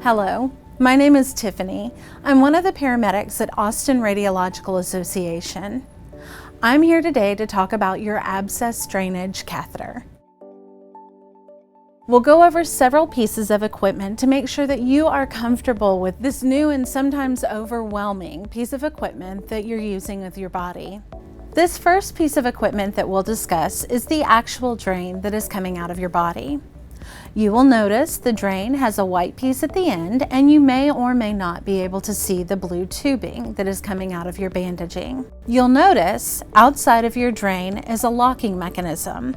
Hello, my name is Tiffany. I'm one of the paramedics at Austin Radiological Association. I'm here today to talk about your abscess drainage catheter. We'll go over several pieces of equipment to make sure that you are comfortable with this new and sometimes overwhelming piece of equipment that you're using with your body. This first piece of equipment that we'll discuss is the actual drain that is coming out of your body. You will notice the drain has a white piece at the end, and you may or may not be able to see the blue tubing that is coming out of your bandaging. You'll notice outside of your drain is a locking mechanism.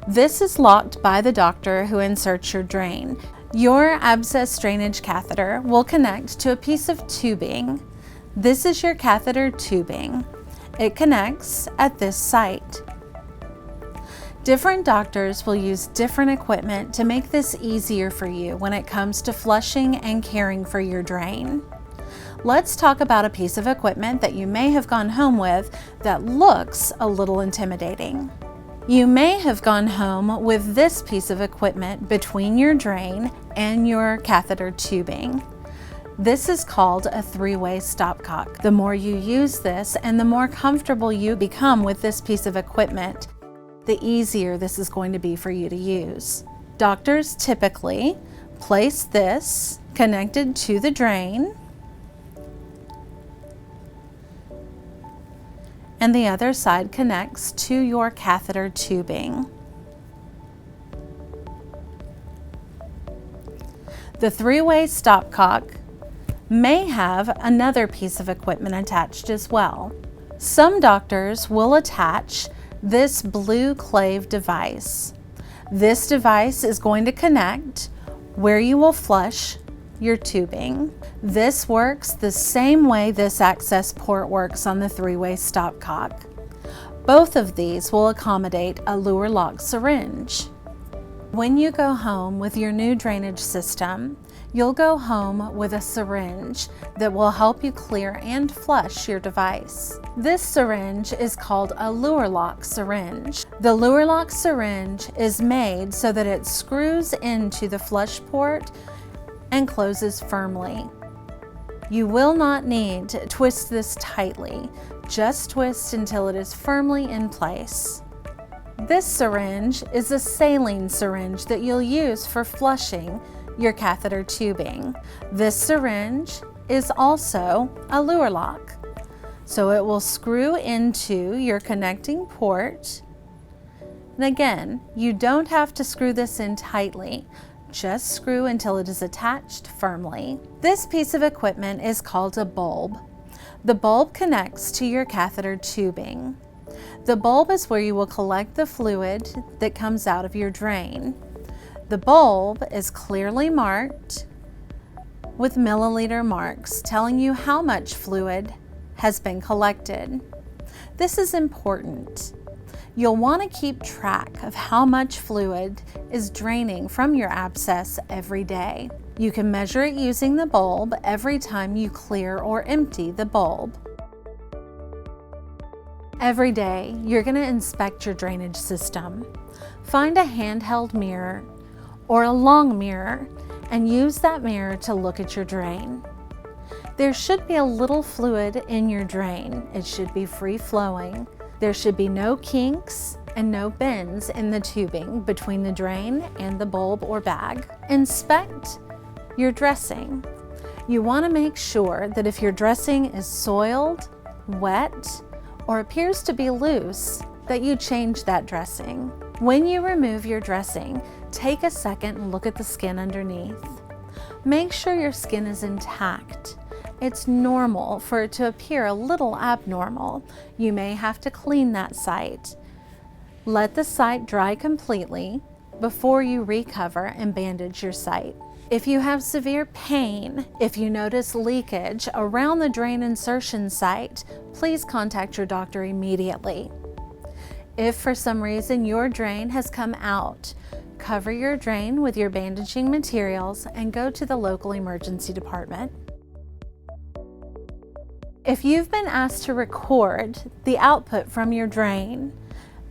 This is locked by the doctor who inserts your drain. Your abscess drainage catheter will connect to a piece of tubing. This is your catheter tubing. It connects at this site. Different doctors will use different equipment to make this easier for you when it comes to flushing and caring for your drain. Let's talk about a piece of equipment that you may have gone home with that looks a little intimidating. You may have gone home with this piece of equipment between your drain and your catheter tubing. This is called a three-way stopcock. The more you use this and the more comfortable you become with this piece of equipment, the easier this is going to be for you to use. Doctors typically place this connected to the drain, and the other side connects to your catheter tubing. The three-way stopcock may have another piece of equipment attached as well. Some doctors will attach this blue clave device. This device is going to connect where you will flush your tubing. This works the same way this access port works on the three-way stopcock. Both of these will accommodate a luer lock syringe. When you go home with your new drainage system, you'll go home with a syringe that will help you clear and flush your device. This syringe is called a luer lock syringe. The luer lock syringe is made so that it screws into the flush port and closes firmly. You will not need to twist this tightly. Just twist until it is firmly in place. This syringe is a saline syringe that you'll use for flushing your catheter tubing. This syringe is also a luer lock, so it will screw into your connecting port. And again, you don't have to screw this in tightly, just screw until it is attached firmly. This piece of equipment is called a bulb. The bulb connects to your catheter tubing. The bulb is where you will collect the fluid that comes out of your drain. The bulb is clearly marked with milliliter marks telling you how much fluid has been collected. This is important. You'll want to keep track of how much fluid is draining from your abscess every day. You can measure it using the bulb every time you clear or empty the bulb. Every day, you're going to inspect your drainage system. Find a handheld mirror or a long mirror and use that mirror to look at your drain. There should be a little fluid in your drain. It should be free flowing. There should be no kinks and no bends in the tubing between the drain and the bulb or bag. Inspect your dressing. You want to make sure that if your dressing is soiled, wet, or appears to be loose, that you change that dressing. When you remove your dressing, take a second and look at the skin underneath. Make sure your skin is intact. It's normal for it to appear a little abnormal. You may have to clean that site. Let the site dry completely before you recover and bandage your site. If you have severe pain, if you notice leakage around the drain insertion site, please contact your doctor immediately. If for some reason your drain has come out, cover your drain with your bandaging materials and go to the local emergency department. If you've been asked to record the output from your drain,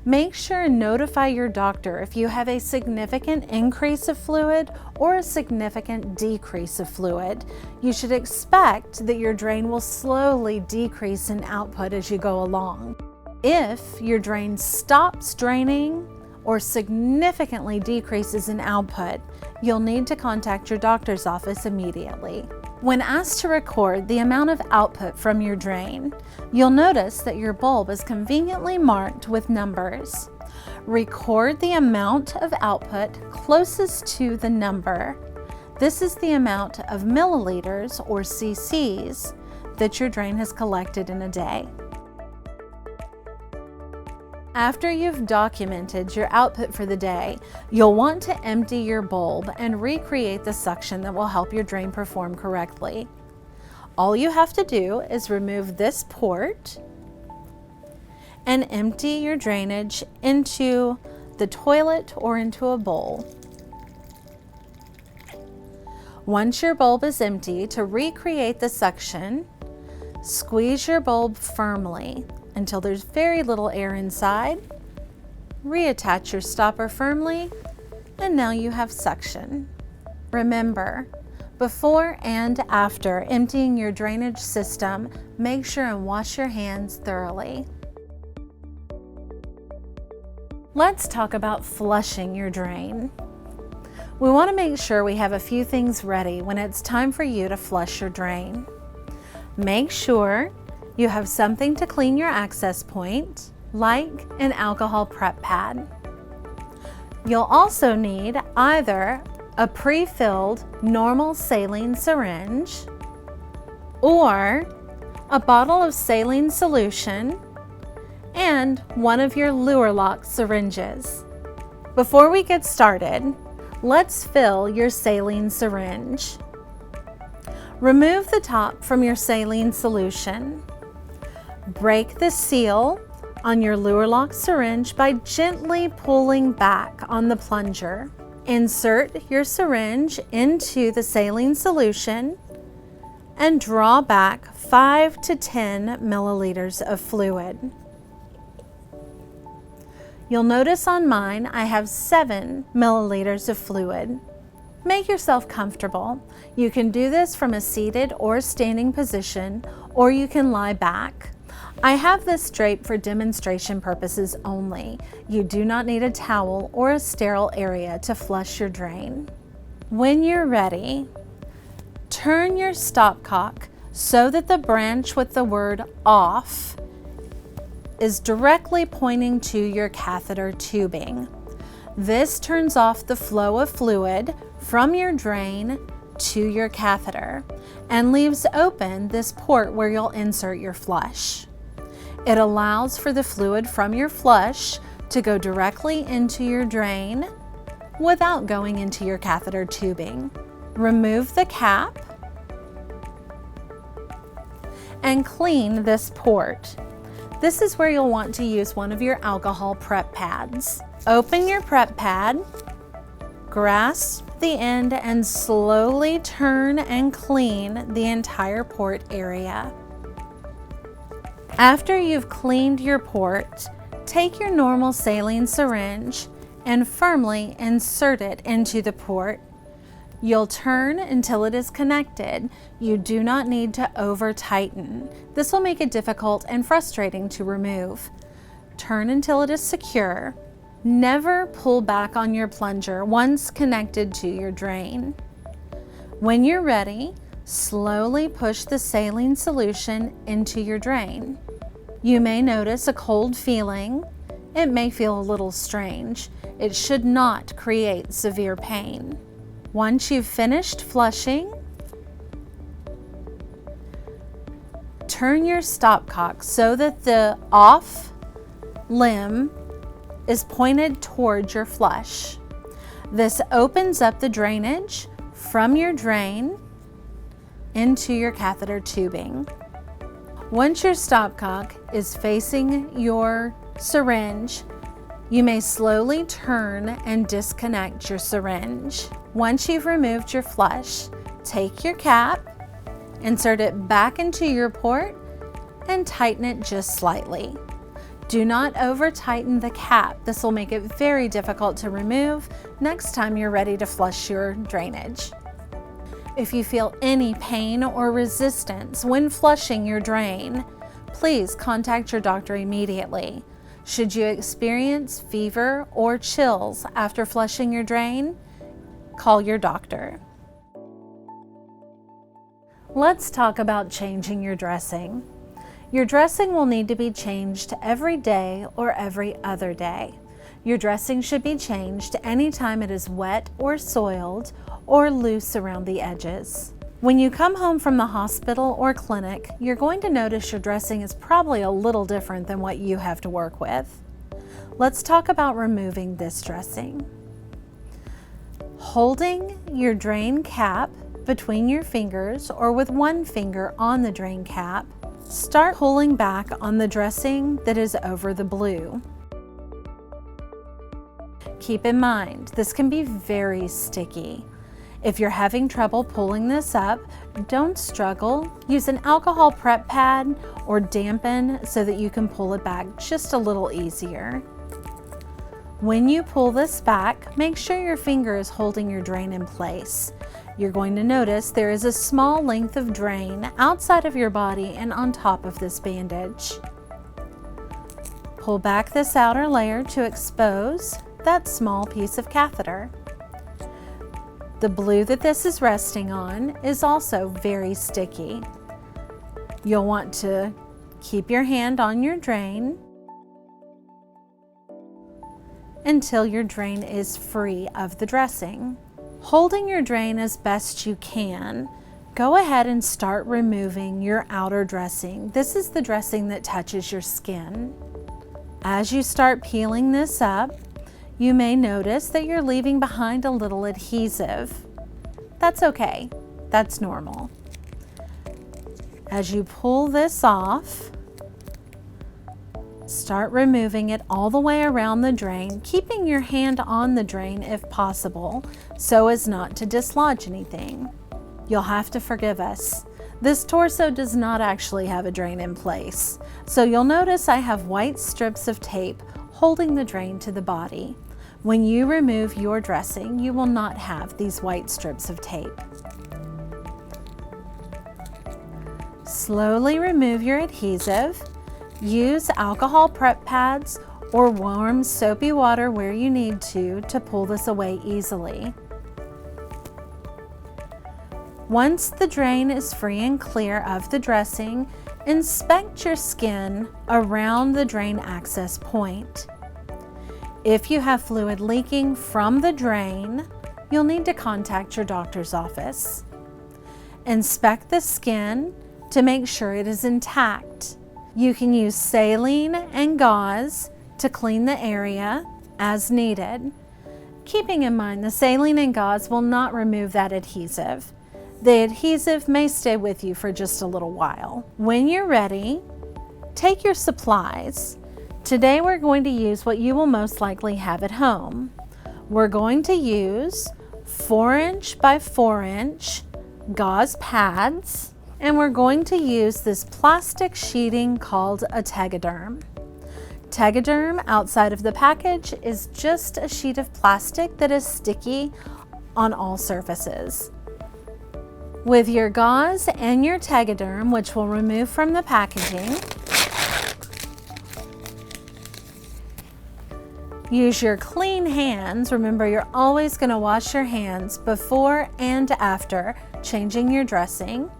Make sure and notify your doctor if you have a significant increase of fluid or a significant decrease of fluid. You should expect that your drain will slowly decrease in output as you go along. If your drain stops draining or significantly decreases in output, you'll need to contact your doctor's office immediately. When asked to record the amount of output from your drain, you'll notice that your bulb is conveniently marked with numbers. Record the amount of output closest to the number. This is the amount of milliliters or cc's that your drain has collected in a day. After you've documented your output for the day, you'll want to empty your bulb and recreate the suction that will help your drain perform correctly. All you have to do is remove this port and empty your drainage into the toilet or into a bowl. Once your bulb is empty, to recreate the suction, squeeze your bulb firmly until there's very little air inside. Reattach your stopper firmly, and now you have suction. Remember, before and after emptying your drainage system, make sure and wash your hands thoroughly. Let's talk about flushing your drain. We want to make sure we have a few things ready when it's time for you to flush your drain. Make sure you have something to clean your access point, like an alcohol prep pad. You'll also need either a pre-filled normal saline syringe or a bottle of saline solution and one of your Luer lock syringes. Before we get started, let's fill your saline syringe. Remove the top from your saline solution. Break the seal on your Luer lock syringe by gently pulling back on the plunger. Insert your syringe into the saline solution and draw back 5 to 10 milliliters of fluid. You'll notice on mine I have 7 milliliters of fluid. Make yourself comfortable. You can do this from a seated or standing position, or you can lie back. I have this draped for demonstration purposes only. You do not need a towel or a sterile area to flush your drain. When you're ready, turn your stopcock so that the branch with the word "off" is directly pointing to your catheter tubing. This turns off the flow of fluid from your drain to your catheter and leaves open this port where you'll insert your flush. It allows for the fluid from your flush to go directly into your drain without going into your catheter tubing. Remove the cap and clean this port. This is where you'll want to use one of your alcohol prep pads. Open your prep pad, grasp the end, and slowly turn and clean the entire port area. After you've cleaned your port, take your normal saline syringe and firmly insert it into the port. You'll turn until it is connected. You do not need to over-tighten. This will make it difficult and frustrating to remove. Turn until it is secure. Never pull back on your plunger once connected to your drain. When you're ready, slowly push the saline solution into your drain. You may notice a cold feeling. It may feel a little strange. It should not create severe pain. Once you've finished flushing, turn your stopcock so that the off limb is pointed towards your flush. This opens up the drainage from your drain into your catheter tubing. Once your stopcock is facing your syringe, you may slowly turn and disconnect your syringe. Once you've removed your flush, take your cap, insert it back into your port, and tighten it just slightly. Do not over tighten the cap. This will make it very difficult to remove next time you're ready to flush your drainage. If you feel any pain or resistance when flushing your drain, please contact your doctor immediately. Should you experience fever or chills after flushing your drain, call your doctor. Let's talk about changing your dressing. Your dressing will need to be changed every day or every other day. Your dressing should be changed anytime it is wet or soiled or loose around the edges. When you come home from the hospital or clinic, you're going to notice your dressing is probably a little different than what you have to work with. Let's talk about removing this dressing. Holding your drain cap between your fingers or with one finger on the drain cap, start pulling back on the dressing that is over the blue. Keep in mind, this can be very sticky. If you're having trouble pulling this up, don't struggle. Use an alcohol prep pad or dampen so that you can pull it back just a little easier. When you pull this back, make sure your finger is holding your drain in place. You're going to notice there is a small length of drain outside of your body and on top of this bandage. Pull back this outer layer to expose that small piece of catheter. The blue that this is resting on is also very sticky. You'll want to keep your hand on your drain until your drain is free of the dressing. Holding your drain as best you can, go ahead and start removing your outer dressing. This is the dressing that touches your skin. As you start peeling this up, you may notice that you're leaving behind a little adhesive. That's okay, that's normal. As you pull this off, start removing it all the way around the drain, keeping your hand on the drain if possible, so as not to dislodge anything. You'll have to forgive us. This torso does not actually have a drain in place, so you'll notice I have white strips of tape holding the drain to the body. When you remove your dressing, you will not have these white strips of tape. Slowly remove your adhesive. Use alcohol prep pads or warm soapy water where you need to pull this away easily. Once the drain is free and clear of the dressing, inspect your skin around the drain access point. If you have fluid leaking from the drain, you'll need to contact your doctor's office. Inspect the skin to make sure it is intact. You can use saline and gauze to clean the area as needed. Keeping in mind the saline and gauze will not remove that adhesive. The adhesive may stay with you for just a little while. When you're ready, take your supplies. Today we're going to use what you will most likely have at home. We're going to use 4" by 4" gauze pads, and we're going to use this plastic sheeting called a Tegaderm. Tegaderm outside of the package is just a sheet of plastic that is sticky on all surfaces. With your gauze and your Tegaderm, which we'll remove from the packaging, use your clean hands. Remember, you're always going to wash your hands before and after changing your dressing.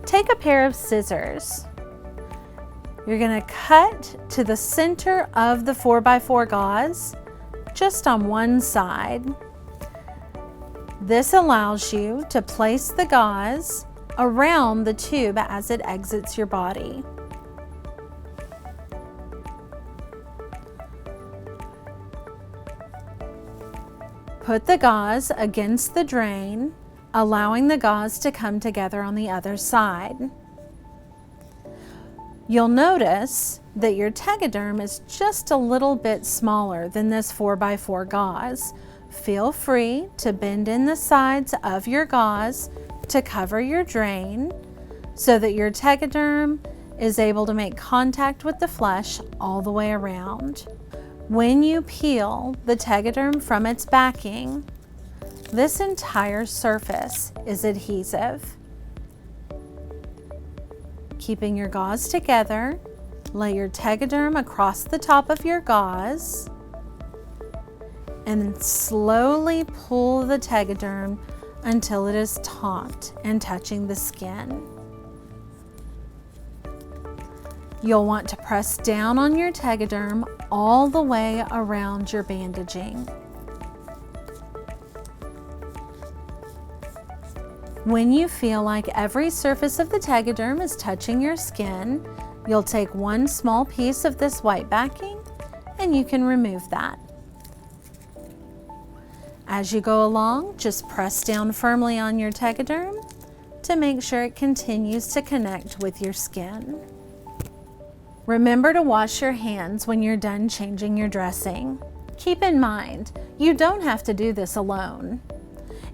Take a pair of scissors. You're going to cut to the center of the 4x4 gauze, just on one side. This allows you to place the gauze around the tube as it exits your body. Put the gauze against the drain, allowing the gauze to come together on the other side. You'll notice that your Tegaderm is just a little bit smaller than this 4x4 gauze. Feel free to bend in the sides of your gauze to cover your drain so that your Tegaderm is able to make contact with the flesh all the way around. When you peel the tegaderm from its backing, this entire surface is adhesive. Keeping your gauze together, lay your tegaderm across the top of your gauze and slowly pull the tegaderm until it is taut and touching the skin. You'll want to press down on your tegaderm all the way around your bandaging. When you feel like every surface of the tegaderm is touching your skin, you'll take one small piece of this white backing and you can remove that. As you go along, just press down firmly on your tegaderm to make sure it continues to connect with your skin. Remember to wash your hands when you're done changing your dressing. Keep in mind, you don't have to do this alone.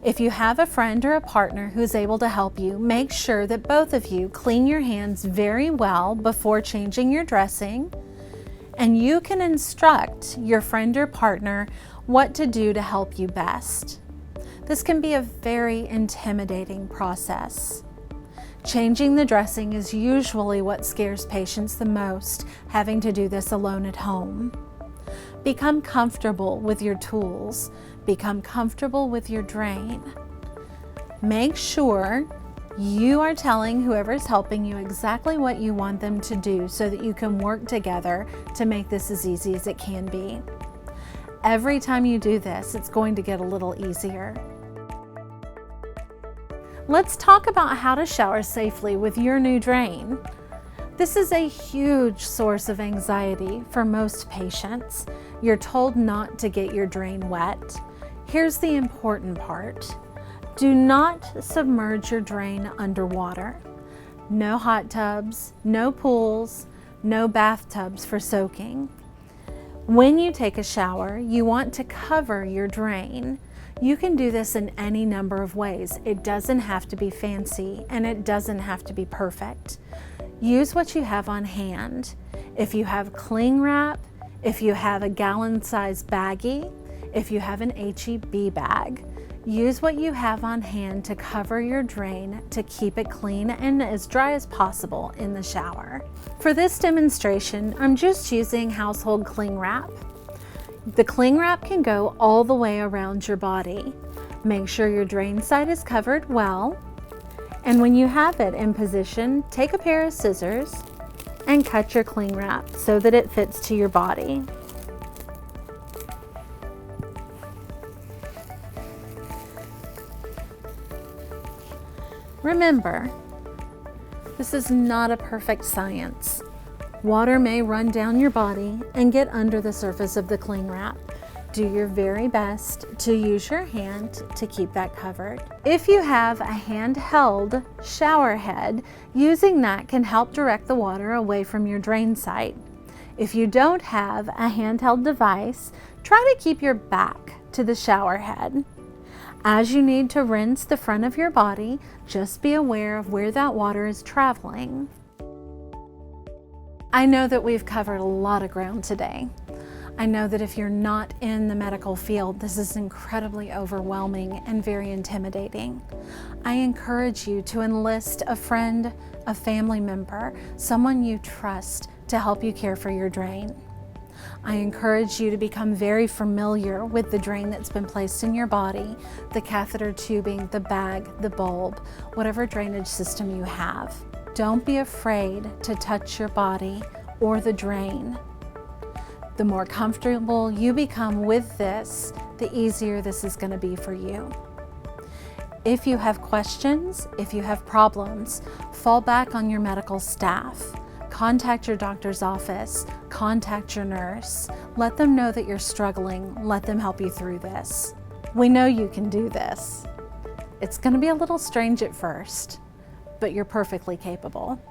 If you have a friend or a partner who's able to help you, make sure that both of you clean your hands very well before changing your dressing, and you can instruct your friend or partner what to do to help you best. This can be a very intimidating process. Changing the dressing is usually what scares patients the most, having to do this alone at home. Become comfortable with your tools. Become comfortable with your drain. Make sure you are telling whoever's helping you exactly what you want them to do so that you can work together to make this as easy as it can be. Every time you do this, it's going to get a little easier. Let's talk about how to shower safely with your new drain. This is a huge source of anxiety for most patients. You're told not to get your drain wet. Here's the important part. Do not submerge your drain underwater. No hot tubs, no pools, no bathtubs for soaking. When you take a shower, you want to cover your drain. You can do this in any number of ways. It doesn't have to be fancy and it doesn't have to be perfect. Use what you have on hand. If you have cling wrap, if you have a gallon-sized baggie, if you have an HEB bag, use what you have on hand to cover your drain to keep it clean and as dry as possible in the shower. For this demonstration, I'm just using household cling wrap. The cling wrap can go all the way around your body. Make sure your drain side is covered well. And when you have it in position, take a pair of scissors and cut your cling wrap so that it fits to your body. Remember, this is not a perfect science. Water may run down your body and get under the surface of the cling wrap. Do your very best to use your hand to keep that covered. If you have a handheld shower head, using that can help direct the water away from your drain site. If you don't have a handheld device, try to keep your back to the shower head. As you need to rinse the front of your body, just be aware of where that water is traveling. I know that we've covered a lot of ground today. I know that if you're not in the medical field, this is incredibly overwhelming and very intimidating. I encourage you to enlist a friend, a family member, someone you trust to help you care for your drain. I encourage you to become very familiar with the drain that's been placed in your body, the catheter tubing, the bag, the bulb, whatever drainage system you have. Don't be afraid to touch your body or the drain. The more comfortable you become with this, the easier this is going to be for you. If you have questions, if you have problems, fall back on your medical staff. Contact your doctor's office, contact your nurse. Let them know that you're struggling. Let them help you through this. We know you can do this. It's going to be a little strange at first, but you're perfectly capable.